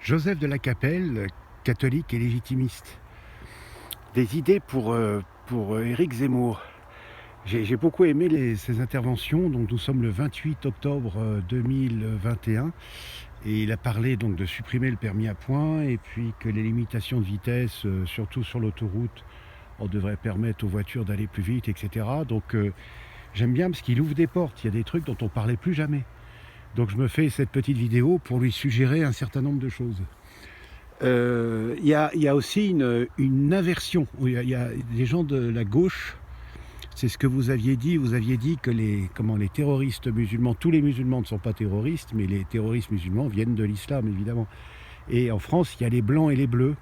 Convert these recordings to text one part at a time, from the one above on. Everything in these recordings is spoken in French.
Joseph de la Capelle, catholique et légitimiste. Des idées pour Éric Zemmour. J'ai beaucoup aimé ses interventions. Donc nous sommes le 28 octobre 2021 et il a parlé donc de supprimer le permis à points et puis que les limitations de vitesse, surtout sur l'autoroute, on devrait permettre aux voitures d'aller plus vite, etc. Donc j'aime bien parce qu'il ouvre des portes. Il y a des trucs dont on ne parlait plus jamais. Donc je me fais cette petite vidéo pour lui suggérer un certain nombre de choses. Il y a aussi une inversion. Il y a des gens de la gauche, c'est ce que vous aviez dit que les terroristes musulmans, tous les musulmans ne sont pas terroristes, mais les terroristes musulmans viennent de l'islam, évidemment. Et en France, il y a les blancs et les bleus.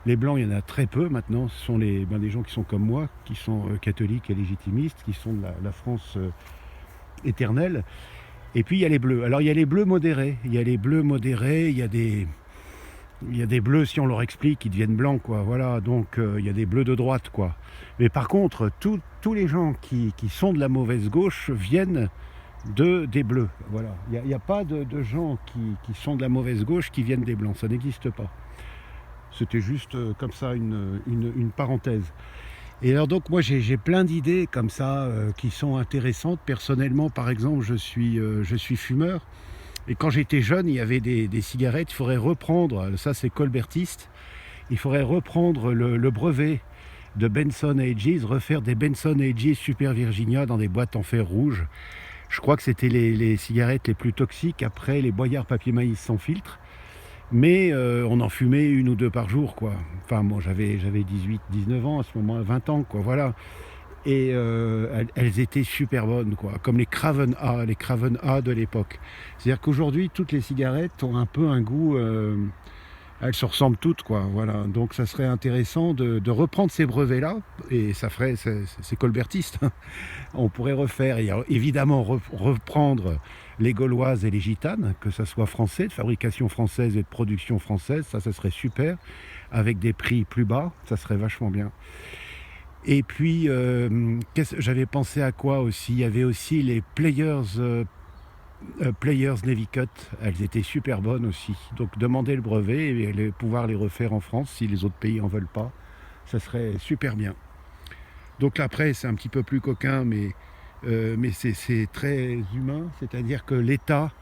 Les blancs, il y en a très peu maintenant, ce sont des gens qui sont comme moi, qui sont catholiques et légitimistes, qui sont de la France éternelle. Et puis il y a les bleus. Alors il y a les bleus modérés, il y a des bleus, si on leur explique, ils deviennent blancs, quoi. Voilà, donc il y a des bleus de droite, quoi. Mais par contre, tous les gens qui sont de la mauvaise gauche viennent des bleus. Voilà, il n'y a pas de gens qui sont de la mauvaise gauche qui viennent des blancs, ça n'existe pas. C'était juste comme ça une parenthèse. Et alors donc moi j'ai plein d'idées comme ça qui sont intéressantes. Personnellement, par exemple, je suis fumeur. Et quand j'étais jeune, il y avait des cigarettes, il faudrait reprendre, ça c'est colbertiste, il faudrait reprendre le brevet de Benson Hedges, refaire des Benson Hedges Super Virginia dans des boîtes en fer rouge. Je crois que c'était les cigarettes les plus toxiques après les boyards papier maïs sans filtre. Mais on en fumait une ou deux par jour, quoi. Enfin, moi, j'avais 18, 19 ans à ce moment, 20 ans, quoi, voilà. Et elles étaient super bonnes, quoi, comme les Craven A de l'époque. C'est-à-dire qu'aujourd'hui, toutes les cigarettes ont un peu un goût, elles se ressemblent toutes, quoi, voilà. Donc ça serait intéressant de reprendre ces brevets-là, et ça ferait, c'est colbertiste, hein. On pourrait refaire, et évidemment reprendre les gauloises et les gitanes, que ça soit français, de fabrication française et de production française, ça serait super, avec des prix plus bas, ça serait vachement bien. Et puis, j'avais pensé à quoi aussi? Il y avait aussi les Players Navy Cut, elles étaient super bonnes aussi. Donc demander le brevet et pouvoir les refaire en France si les autres pays en veulent pas, ça serait super bien. Donc après, c'est un petit peu plus coquin, mais c'est très humain, c'est-à-dire que l'État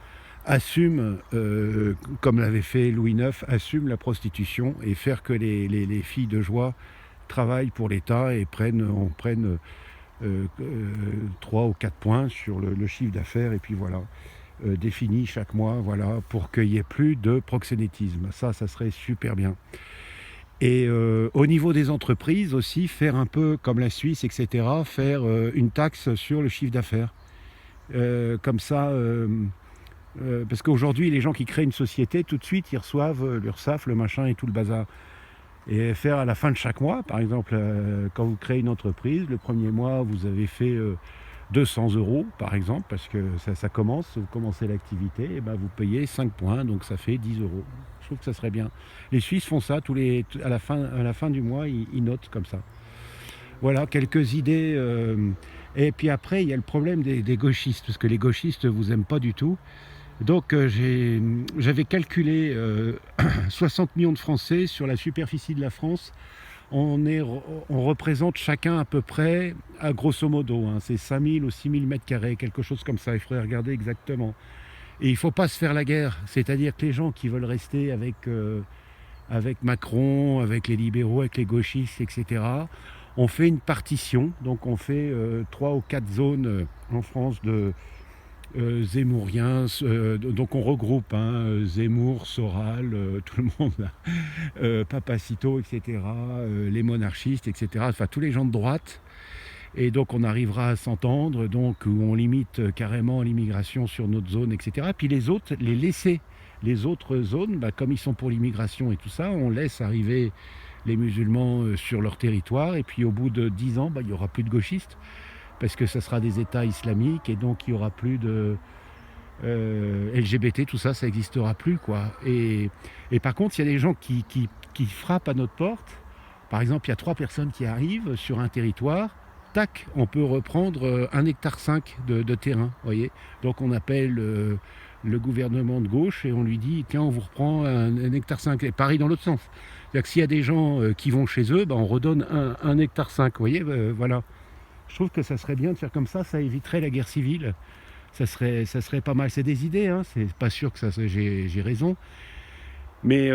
assume, comme l'avait fait Louis IX, assume la prostitution et faire que les filles de joie travaillent pour l'État et on prenne 3 ou 4 points sur le chiffre d'affaires, et puis voilà, défini chaque mois, voilà, pour qu'il n'y ait plus de proxénétisme. Ça serait super bien. Et au niveau des entreprises aussi, faire un peu comme la Suisse, etc., faire une taxe sur le chiffre d'affaires. Comme ça, parce qu'aujourd'hui, les gens qui créent une société, tout de suite, ils reçoivent l'URSSAF, le machin et tout le bazar. Et faire à la fin de chaque mois, par exemple, quand vous créez une entreprise, le premier mois, vous avez fait 200 euros, par exemple, parce que ça commence, vous commencez l'activité, et ben vous payez 5 points, donc ça fait 10 euros. Je trouve que ça serait bien. Les Suisses font ça, à la fin du mois, ils notent comme ça. Voilà, quelques idées. Et puis après, il y a le problème des gauchistes, parce que les gauchistes ne vous aiment pas du tout. Donc j'avais calculé 60 millions de Français sur la superficie de la France. On représente chacun à peu près, à grosso modo, hein, c'est 5000 ou 6000 mètres carrés, quelque chose comme ça, il faudrait regarder exactement. Et il ne faut pas se faire la guerre, c'est-à-dire que les gens qui veulent rester avec Macron, avec les libéraux, avec les gauchistes, etc., on fait une partition, donc on fait 3 ou 4 zones en France de zemmouriens, donc on regroupe Zemmour, Soral, tout le monde là, Papacito, etc., les monarchistes, etc., enfin tous les gens de droite. Et donc on arrivera à s'entendre, donc où on limite carrément l'immigration sur notre zone, etc. Puis les autres, les autres zones, comme ils sont pour l'immigration et tout ça, on laisse arriver les musulmans sur leur territoire, et puis au bout de 10 ans, il n'y aura plus de gauchistes, parce que ça sera des États islamiques, et donc il n'y aura plus de LGBT, tout ça, ça n'existera plus, quoi. Et par contre, il y a des gens qui frappent à notre porte. Par exemple, il y a 3 personnes qui arrivent sur un territoire, tac, on peut reprendre 1,5 hectare de terrain, voyez. Donc on appelle le gouvernement de gauche et on lui dit tiens, on vous reprend un hectare 5. Et pareil dans l'autre sens. C'est-à-dire que s'il y a des gens qui vont chez eux, on redonne un hectare 5. Vous voyez, voilà. Je trouve que ça serait bien de faire comme ça éviterait la guerre civile. Ça serait pas mal. C'est des idées, hein, c'est pas sûr que j'ai raison. Mais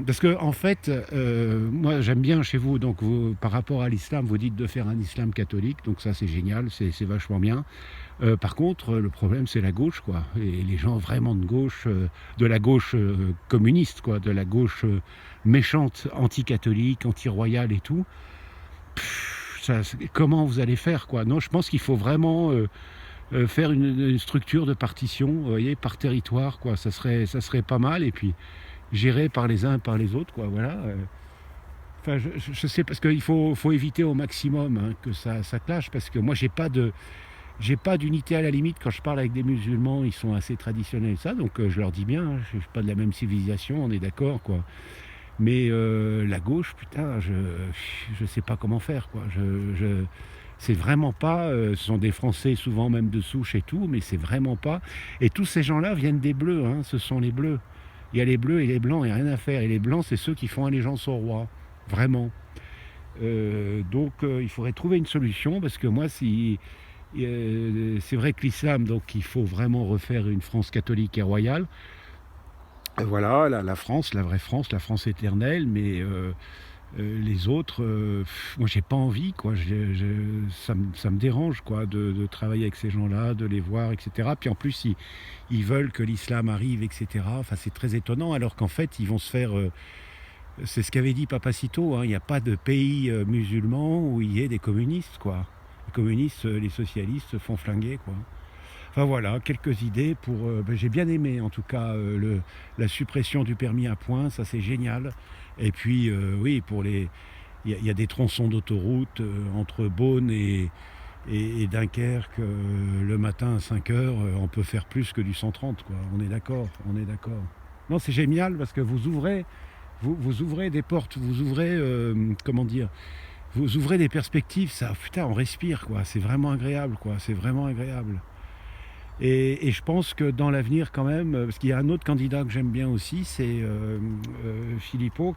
parce que en fait, moi j'aime bien chez vous, donc par rapport à l'islam, vous dites de faire un islam catholique, donc ça c'est génial, c'est vachement bien. Par contre, le problème c'est la gauche, quoi. Et les gens vraiment de gauche, de la gauche communiste, quoi, de la gauche méchante, anti-catholique, anti-royale et tout. Comment vous allez faire, quoi? Non, je pense qu'il faut vraiment faire une structure de partition, vous voyez, par territoire, quoi. Ça serait pas mal, et puis géré par les uns et par les autres, quoi, voilà. Enfin, je sais, parce qu'il faut éviter au maximum hein, que ça clash, parce que moi, j'ai pas d'unité à la limite. Quand je parle avec des musulmans, ils sont assez traditionnels, ça, donc je leur dis bien, hein, je suis pas de la même civilisation, on est d'accord, quoi. Mais la gauche, putain, je sais pas comment faire, quoi. C'est vraiment pas, ce sont des Français souvent même de souche et tout, mais c'est vraiment pas. Et tous ces gens-là viennent des Bleus, hein, ce sont les Bleus. Il y a les Bleus et les Blancs, il n'y a rien à faire. Et les Blancs, c'est ceux qui font allégeance au roi, vraiment. Donc il faudrait trouver une solution, parce que moi, si, c'est vrai que l'islam, donc il faut vraiment refaire une France catholique et royale. Voilà, la France, la vraie France, la France éternelle, mais les autres, moi j'ai pas envie, quoi. Ça me dérange, quoi, de travailler avec ces gens-là, de les voir, etc. Puis en plus, ils veulent que l'islam arrive, etc. Enfin, c'est très étonnant, alors qu'en fait, ils vont se faire. C'est ce qu'avait dit Papacito, hein, il n'y a pas de pays musulman où il y ait des communistes, quoi. Les communistes, les socialistes se font flinguer, quoi. Enfin voilà, quelques idées pour. J'ai bien aimé en tout cas la suppression du permis à points, ça c'est génial. Et puis oui, il y a des tronçons d'autoroute entre Beaune et Dunkerque le matin à 5 heures, on peut faire plus que du 130, quoi. On est d'accord, on est d'accord. Non, c'est génial parce que vous ouvrez des portes, vous ouvrez, comment dire, vous ouvrez des perspectives, ça, putain, on respire, quoi. C'est vraiment agréable, quoi. C'est vraiment agréable. Et je pense que dans l'avenir quand même, parce qu'il y a un autre candidat que j'aime bien aussi, c'est Philippot,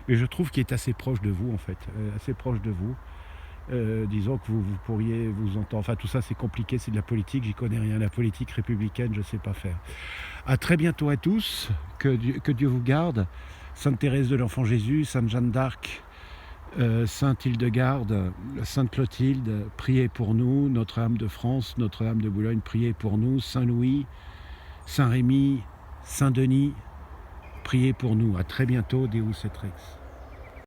mais je trouve qu'il est assez proche de vous en fait, assez proche de vous. Disons que vous pourriez vous entendre, enfin tout ça c'est compliqué, c'est de la politique, j'y connais rien, la politique républicaine je ne sais pas faire. À très bientôt à tous, que Dieu vous garde, Sainte Thérèse de l'Enfant Jésus, Sainte Jeanne d'Arc, Sainte Hildegarde, Sainte Clotilde, priez pour nous, Notre-Dame de France, Notre-Dame de Boulogne, priez pour nous, Saint Louis, Saint Rémy, Saint Denis, priez pour nous. À très bientôt, Deus et Rex.